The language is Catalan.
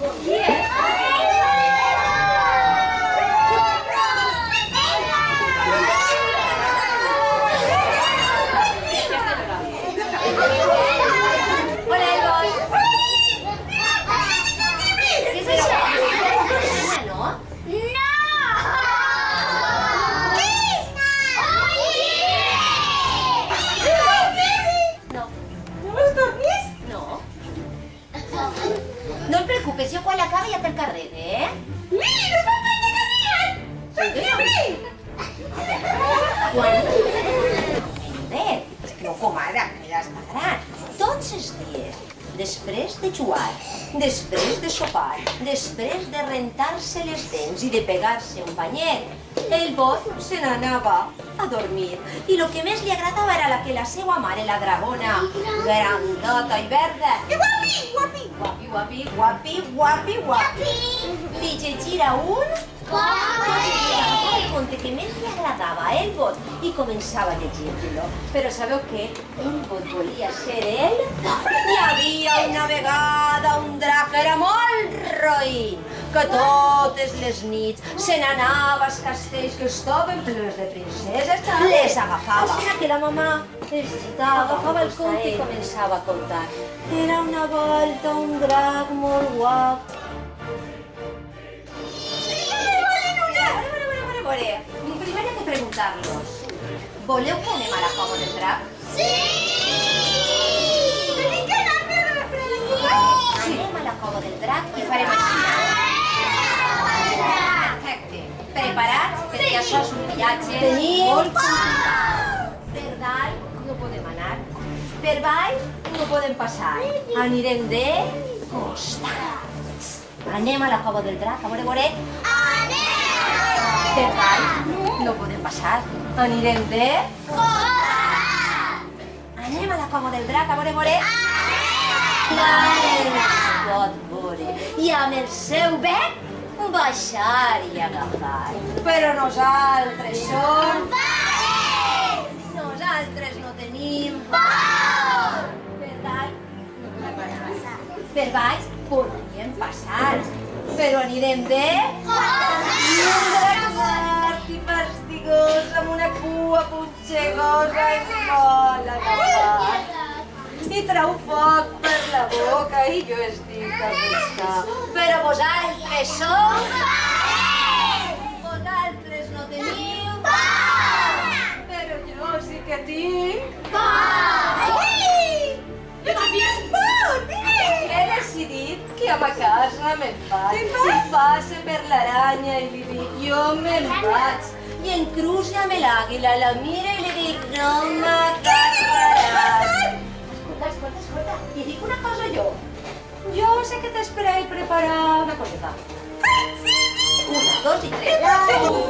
No et preocupes, jo quan l'acabi ja te'l carregue, Mira, no te'l no com ara, que ja està gran. Tots els dies, després de jugar, després de sopar, després de rentar-se les dents i de pegar-se un banyet, el bot se n'anava a dormir. I el que més li agradava era la que la seva mare, la dragona, grandota i verda, guapi, li llegira un conte que més li agradava a el bot i començava a llegir-lo. Però sabeu què? El bot volia ser ell. Hi havia una vegada un drac que era molt roïn, que totes les nits se n'anava als castells que estaven plens de princeses, les agafava. Així que la mamà agafava el conte i començava a contar. Era una volta un drac molt guap. Primer hay que preguntarlos. ¿Voleu que anem a la cova del drac? Sí! Anem a la cova del drac i farem així. Perfecte. Preparats? Perquè això és un viatge molt complicat. Per dalt no podem anar. Per baix no podem passar. Anirem de costats. Anem a la cova del drac. A veure. Per baix no podem passar. Anirem de costat. Anem a la cova del drac, a veure. Anem! Pot veure. I amb el seu bec baixar i agafar. Però nosaltres som valents! Nosaltres no tenim por! Per dalt no podem passar. Per baix podríem passar. Però anirem de costat i fastigós, amb una cua punxegosa i molt agafar. I trau foc per la boca i jo estic a buscar. Però vosaltres sou valents! Vosaltres no teniu por! Però jo sí que tinc por! Jo també tinc por! He decidit que a ma casa me'n vaig. I passe per l'aranya i li dic, jo me'n vaig. I encruci amb l'àguila, la mira i li dic, no m'agarraràs. Escolta, i dic una cosa jo. Jo sé que t'esperaré preparar una coseta. 1, 2 i 3.